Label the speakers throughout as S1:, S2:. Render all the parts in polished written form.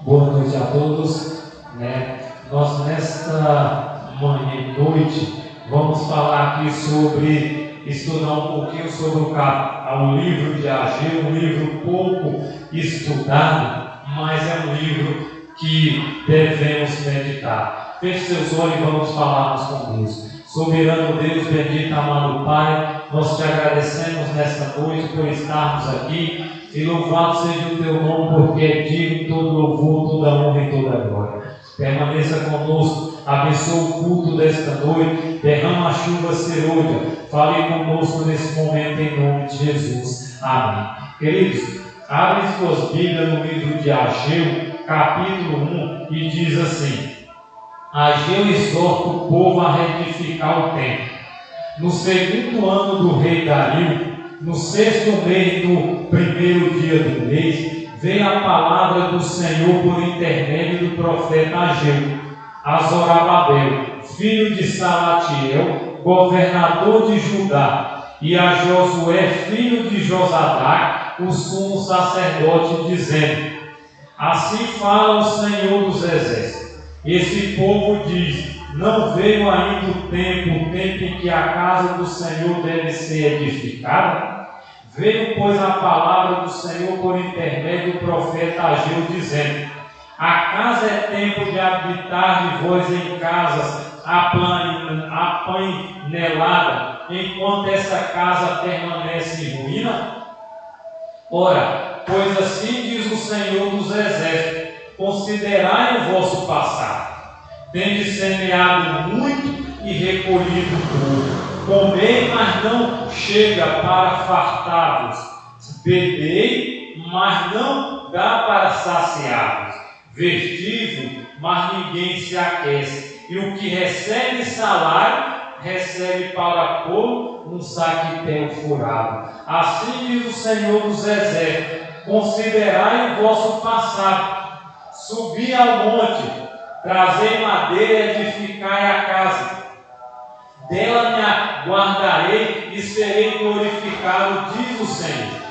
S1: Boa noite a todos. Nós nesta manhã e noite vamos falar aqui estudar um pouquinho sobre o livro de Ageu, um livro pouco estudado, mas é um livro que devemos meditar. Feche seus olhos e vamos falarmos com Deus. Soberano Deus, bendito, amado Pai, nós te agradecemos nesta noite por estarmos aqui. E louvado seja o teu nome, porque é digno todo louvor, toda honra e toda glória. Permaneça conosco, abençoa o culto desta noite, derrama a chuva serôdia, fale conosco nesse momento em nome de Jesus. Amém. Queridos, abrem suas Bíblias no livro de Ageu, capítulo 1, e diz assim: Ageu exorta o povo a reedificar o templo. No segundo ano do rei Dario, no sexto mês do primeiro dia do mês, veio a palavra do Senhor por intermédio do profeta Ageu a Zorobabel, filho de Salatiel, governador de Judá, e a Josué, filho de Josadac, o sumo sacerdote, dizendo: Assim fala o Senhor dos Exércitos. Esse povo diz: não veio ainda o tempo em que a casa do Senhor deve ser edificada? Veio, pois, a palavra do Senhor por intermédio do profeta Ageu, dizendo: acaso é tempo de habitar de vós em casas apaineladas, enquanto essa casa permanece em ruína? Ora, pois assim diz o Senhor dos Exércitos: considerai o vosso passado. Tendes semeado muito e recolhido pouco. Comei, mas não chega para fartar-vos. Bebei, mas não dá para saciar-vos. Vestivos, mas ninguém se aquece. E o que recebe salário, recebe para pôr um saquetel furado. Assim diz o Senhor dos Exércitos: considerai o vosso passado. Subi ao monte, trazei madeira e edificai a casa. Dela me aguardarei e serei glorificado, diz o Senhor.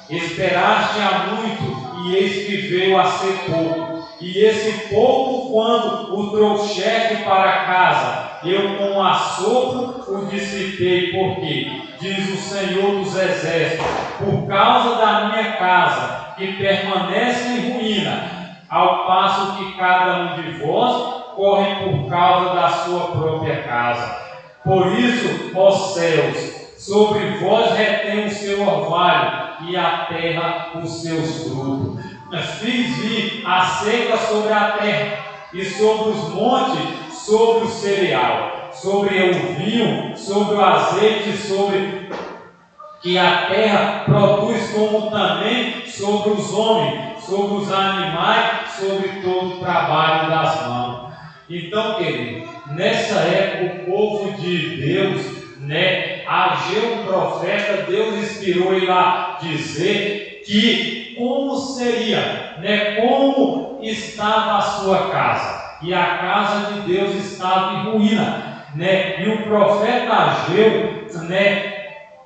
S1: Esperaste há muito, e eis que veio a ser pouco. E esse pouco, quando o trouxeste para casa, eu com assopro o dissipei, porque, diz o Senhor dos Exércitos, por causa da minha casa, que permanece em ruína, ao passo que cada um de vós corre por causa da sua própria casa. Por isso, ó céus, sobre vós retém o seu orvalho, e a terra os seus frutos. Fiz vir a seca sobre a terra, e sobre os montes, sobre o cereal, sobre o vinho, sobre o azeite, sobre que a terra produz, como também sobre os homens, sobre os animais, sobre todo o trabalho das mãos. Então, querido, nessa época o povo de Deus, Ageu, o profeta, Deus inspirou ele a dizer que como seria, como estava a sua casa. E a casa de Deus estava em ruína, E o profeta Ageu,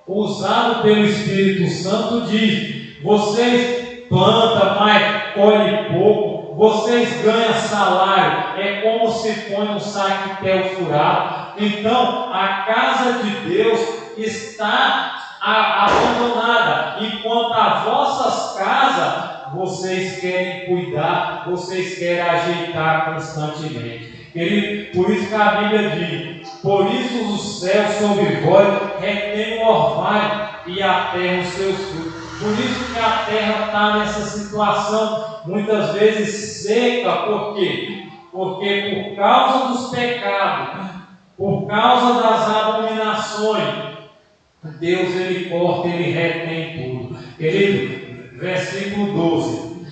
S1: usado pelo Espírito Santo, diz: vocês plantam, mas colhem pouco. Vocês ganham salário, é como se põe um saquetel furado. Então, a casa de Deus está abandonada, enquanto as vossas casas, vocês querem cuidar, vocês querem ajeitar constantemente. Querido, por isso que a Bíblia diz: por isso os céus sobre vós retêm o orvalho, e a terra os seus frutos. Por isso que a terra está nessa situação, muitas vezes seca. Por quê? Porque por causa dos pecados, por causa das abominações, Deus ele corta, ele retém tudo. Querido, versículo 12.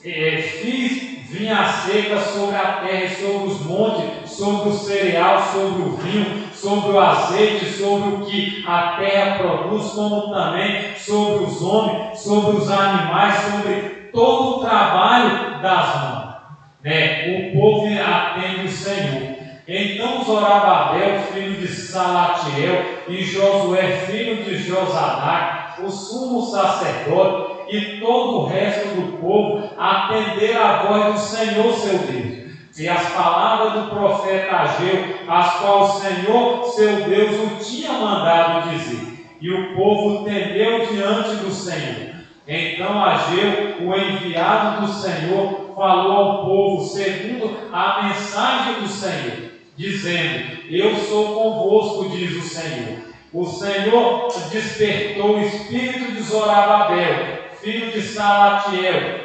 S1: Fiz vinha seca sobre a terra e sobre os montes, sobre o cereal, sobre o vinho, sobre o azeite, sobre o que a terra produz, como também sobre os homens, sobre os animais, sobre todo o trabalho das mãos. O povo atende o Senhor. Então Zorobabel, filho de Salatiel, e Josué, filho de Josadac, o sumo sacerdote, e todo o resto do povo atender à voz do Senhor seu Deus. E as palavras do profeta Ageu, as quais o Senhor seu Deus o tinha mandado dizer. E o povo temeu diante do Senhor. Então Ageu, o enviado do Senhor, falou ao povo segundo a mensagem do Senhor, dizendo: eu sou convosco, diz o Senhor. O Senhor despertou o espírito de Zorobabel, filho de Salatiel,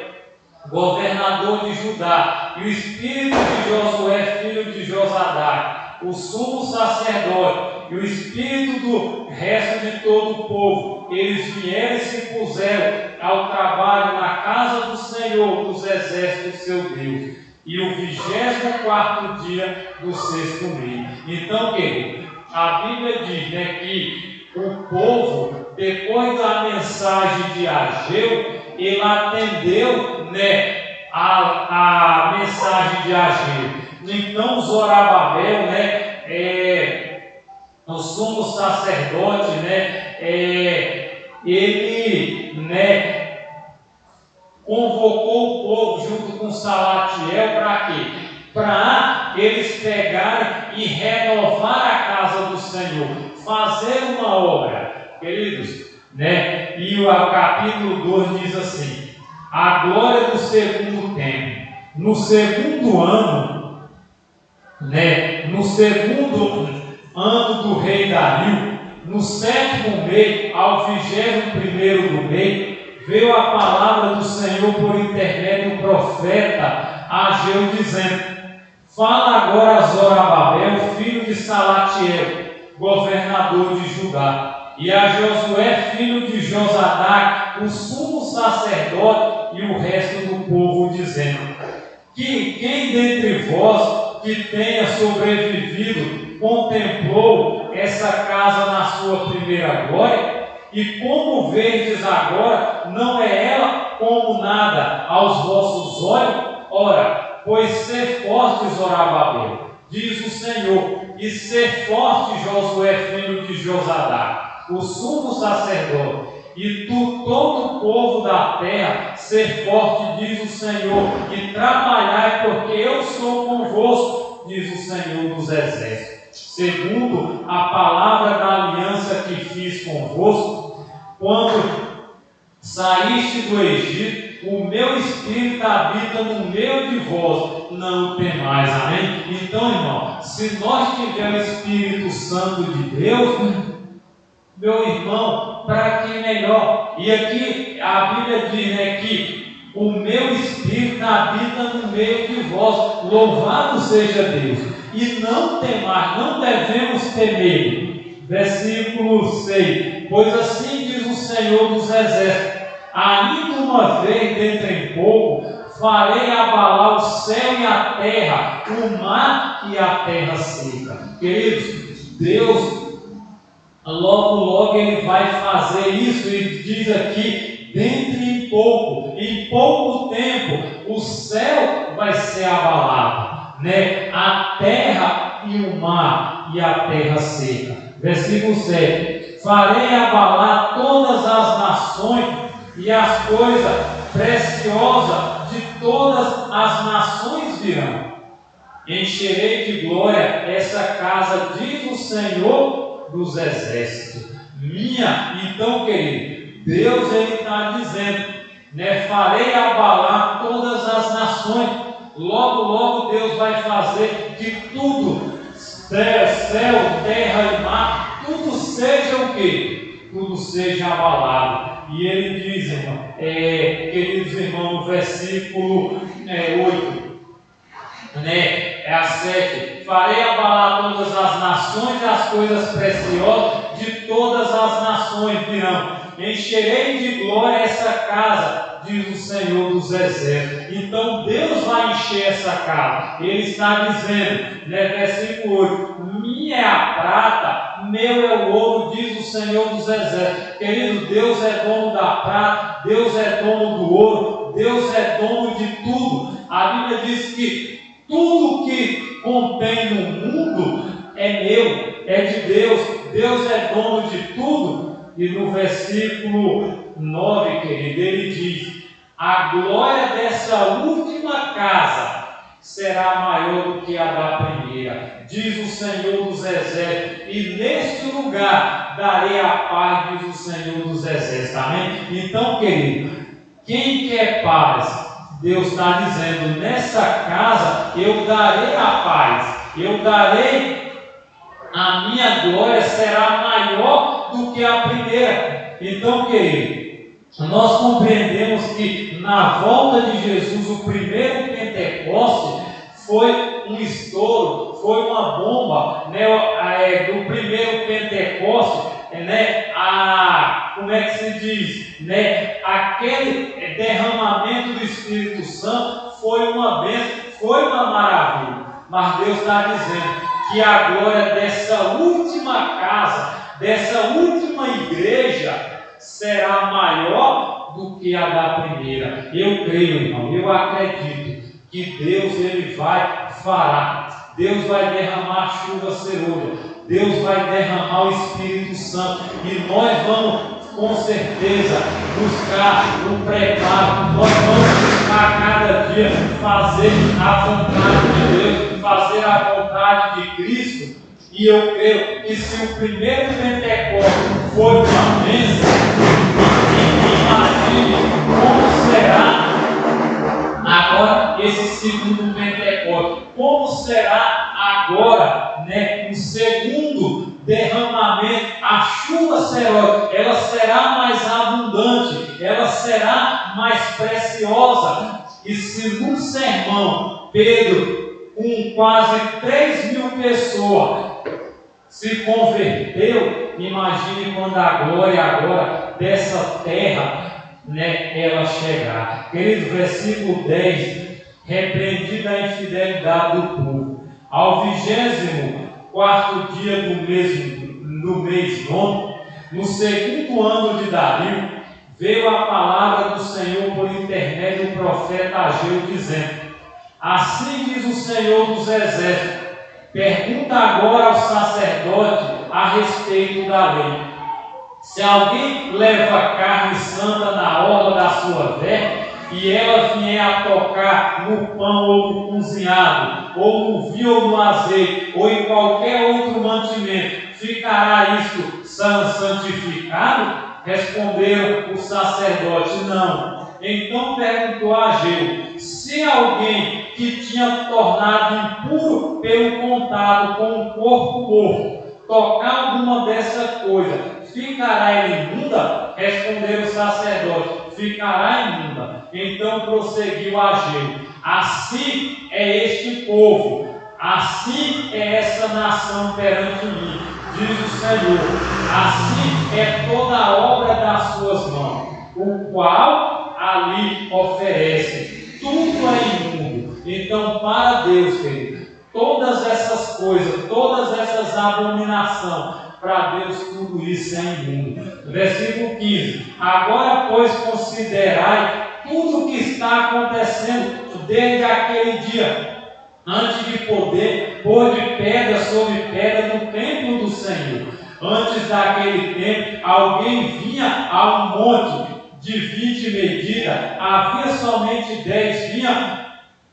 S1: governador de Judá, e o espírito de Josué, filho de Josadac, o sumo sacerdote, e o espírito do resto de todo o povo. Eles vieram e se puseram ao trabalho na casa do Senhor dos exércitos, seu Deus, e o 24º dia do 6º mês. Então, querido, a Bíblia diz, que o povo, depois da mensagem de Ageu, ele atendeu, a mensagem de Ageu. Então Zorobabel, o sumo sacerdote, ele, convocou o povo junto com Salatiel para quê? Para eles pegarem e renovar a casa do Senhor, fazer uma obra, queridos, E o capítulo 2 diz assim: a glória do segundo tempo, no segundo ano, no segundo ano do rei Dario, no 7º mês, ao 21º do mês, veio a palavra do Senhor por intermédio do profeta Ageu, dizendo: fala agora a Zorobabel, filho de Salatiel, governador de Judá, e a Josué, filho de Josadac, o sumo sacerdote, e o resto do povo, dizendo: que quem dentre vós que tenha sobrevivido contemplou essa casa na sua primeira glória? E como verdes agora, não é ela como nada aos vossos olhos? Ora, pois ser forte, Zorobabel, diz o Senhor, e ser forte, Josué, filho de Josadac, o sumo sacerdote, e tu, todo o povo da terra, ser forte, diz o Senhor, e trabalhai, porque eu sou convosco, diz o Senhor dos exércitos, segundo a palavra da aliança que fiz convosco, quando saíste do Egito. O meu Espírito habita no meio de vós, não temais, amém? Então, irmão, se nós tivermos o Espírito Santo de Deus, meu irmão, para que melhor? E aqui a Bíblia diz, que o meu Espírito habita no meio de vós, louvado seja Deus, e não temais, não devemos temer. Versículo 6: pois assim diz o Senhor dos exércitos: ainda uma vez dentro em pouco farei abalar o céu e a terra, o mar e a terra seca. Queridos, Deus logo ele vai fazer isso, e diz aqui: dentro em pouco tempo o céu vai ser abalado, a terra e o mar e a terra seca. Versículo 7: farei abalar todas as nações, e as coisas preciosas de todas as nações virão. Encherei de glória essa casa, diz o Senhor dos exércitos. Então, querido, Deus está dizendo, farei abalar todas as nações. Logo Deus vai fazer que tudo, céu, terra e mar, tudo seja o quê? Tudo seja abalado. E ele diz, queridos irmãos, no versículo 8, a 7: farei abalar todas as nações, e as coisas preciosas de todas as nações virão. Encherei de glória essa casa, diz o Senhor dos exércitos. Então Deus vai encher essa casa. Ele está dizendo, versículo 8: minha é a prata, meu é o ouro, diz o Senhor dos exércitos. Querido, Deus é dono da prata, Deus é dono do ouro, Deus é dono de tudo. A Bíblia diz que tudo que contém no mundo é meu, é de Deus. Deus é dono de tudo. E no versículo 9, querido, ele diz: a glória dessa última casa será maior do que a da primeira, diz o Senhor dos Exércitos, e neste lugar darei a paz, diz o Senhor dos Exércitos. Amém? Então, querido, quem quer paz, Deus está dizendo: nessa casa eu darei a paz, eu darei, a minha glória será maior do que a primeira. Então, querido, nós compreendemos que na volta de Jesus, o primeiro Pentecoste foi um estouro, foi uma bomba, né? Do primeiro Pentecoste, né? Como é que se diz, né? Aquele derramamento do Espírito Santo foi uma bênção, foi uma maravilha. Mas Deus está dizendo que a glória dessa última casa, dessa última igreja, será maior do que a da primeira. Eu creio, irmão, eu acredito que Deus, ele fará. Deus vai derramar chuva serôdia, Deus vai derramar o Espírito Santo, e nós vamos, com certeza, buscar o preparo. Nós vamos buscar a cada dia fazer a vontade de Deus, fazer a vontade de Cristo. E eu creio que se o primeiro Pentecostes foi uma bênção, imagine como será agora esse segundo Pentecostes. Como será agora, né, o segundo derramamento? A chuva será, ela será mais abundante, ela será mais preciosa. E se num sermão Pedro, com quase 3.000 pessoas, se converteu, imagine quando a glória agora dessa terra, né, ela chegar. Querido, versículo 10: repreendida a infidelidade do povo. Ao 24º dia do mês nono, no segundo ano de Dario, veio a palavra do Senhor por intermédio do profeta Ageu, dizendo: assim diz o Senhor dos Exércitos, pergunta agora ao sacerdote a respeito da lei. Se alguém leva carne santa na orla da sua veste, e ela vier a tocar no pão ou no cozinhado, ou no vinho ou no azeite, ou em qualquer outro mantimento, ficará isto santificado? Responderam o sacerdote: não. Então perguntou a Ageu: se alguém que tinha tornado impuro pelo contato com um corpo morto tocar alguma dessas coisas, ficará imunda? Responderam o sacerdote: ficará imunda. Então prosseguiu Ageu: assim é este povo, assim é essa nação perante mim, diz o Senhor, assim é toda a obra das suas mãos, o qual ali oferece, tudo é imundo. Então, para Deus, querido, todas essas coisas, todas essas abominações, para Deus tudo isso é imundo. Versículo 15: agora, pois, considerai tudo o que está acontecendo desde aquele dia, antes de poder pôr de pedra sobre pedra no templo do Senhor. Antes daquele tempo, alguém vinha a um monte de 20 medidas, havia somente 10, vinha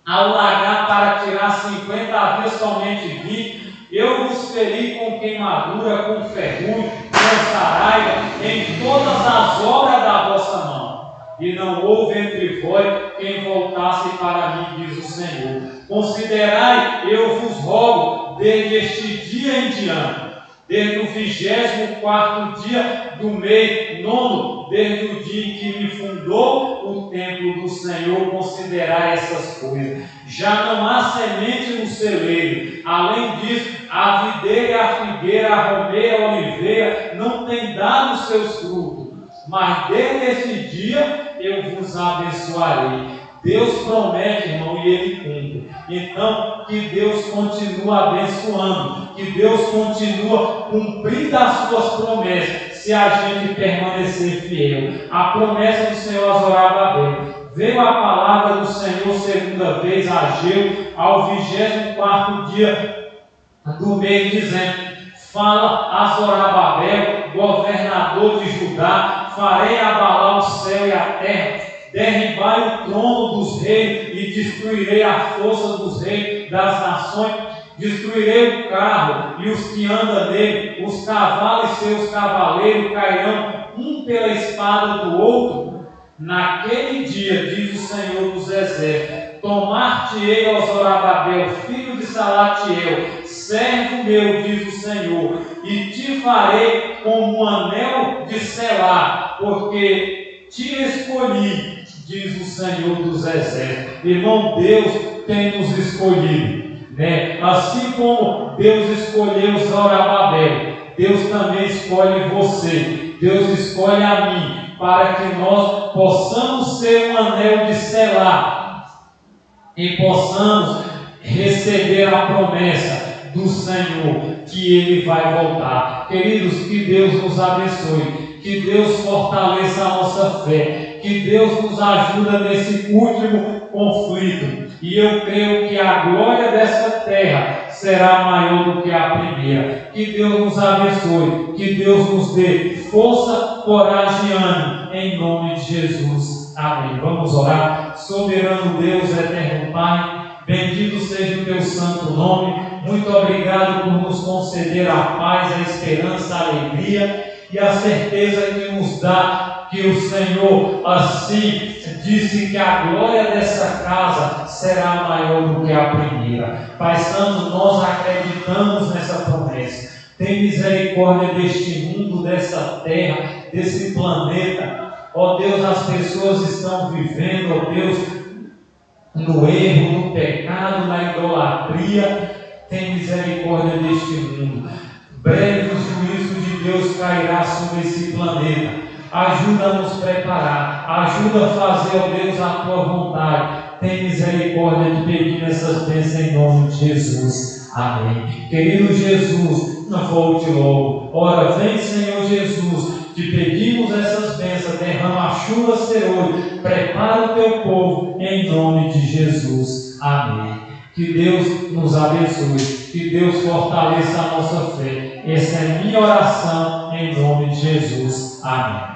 S1: ao lagar para tirar 50, havia somente 20. Eu vos feri com queimadura, com ferrugem, com saraiva, em todas as obras da vossa mão, e não houve entre vós quem voltasse para mim, diz o Senhor. Considerai, eu vos rogo, desde este dia em diante, desde o 24º dia do mês nono, desde o dia em que me fundou o templo do Senhor, considerai essas coisas. Já não há semente no celeiro. Além disso, a videira, a figueira, a romeira, a oliveira não tem dado seus frutos. Mas desde esse dia eu vos abençoarei. Deus promete, irmão, e Ele cumpre. Então, que Deus continue abençoando, que Deus continue cumprindo as suas promessas, se a gente permanecer fiel. A promessa do Senhor a Zorobabel. Veio a palavra do Senhor segunda vez a Ageu, ao 24º dia do mês, dizendo: fala a Zorobabel, governador governador de Judá, farei abalar o céu e a terra, derribai o trono dos reis e destruirei a força dos reis das nações, destruirei o carro e os que andam nele, os cavalos e seus cavaleiros cairão um pela espada do outro. Naquele dia, diz o Senhor dos Exércitos, tomar-te-ei ao Zorobabel, filho de Salatiel, servo meu, diz o Senhor, e te farei como um anel de selar, porque te escolhi, diz o Senhor dos Exércitos. Irmão, Deus tem nos escolhido, né? Assim como Deus escolheu Zorobabel, Deus também escolhe você, Deus escolhe a mim, para que nós possamos ser um anel de selar e possamos receber a promessa do Senhor, que Ele vai voltar. Queridos, que Deus nos abençoe, que Deus fortaleça a nossa fé, que Deus nos ajude nesse último conflito, e eu creio que a glória dessa terra será maior do que a primeira. Que Deus nos abençoe, que Deus nos dê força, coragem e ânimo, em nome de Jesus. Amém. Vamos orar. Soberano Deus, eterno Pai, bendito seja o teu santo nome. Muito obrigado por nos conceder a paz, a esperança, a alegria e a certeza que nos dá que o Senhor assim disse que a glória dessa casa será maior do que a primeira. Pai Santo, nós acreditamos nessa promessa. Tem misericórdia deste mundo, dessa terra, desse planeta. Ó Deus, as pessoas estão vivendo, ó Deus, no erro, no pecado, na idolatria. Tem misericórdia deste mundo. Breve o juízo de Deus cairá sobre esse planeta. Ajuda a nos preparar, ajuda a fazer, ó Deus, a tua vontade. Tem misericórdia de pedir essas bênçãos em nome de Jesus. Amém. Querido Jesus, não volte logo. Ora, vem, Senhor Jesus, te pedimos essas bênçãos, derrama a chuva hoje, prepara o teu povo em nome de Jesus. Amém. Que Deus nos abençoe, que Deus fortaleça a nossa fé. Essa é minha oração em nome de Jesus. Amém.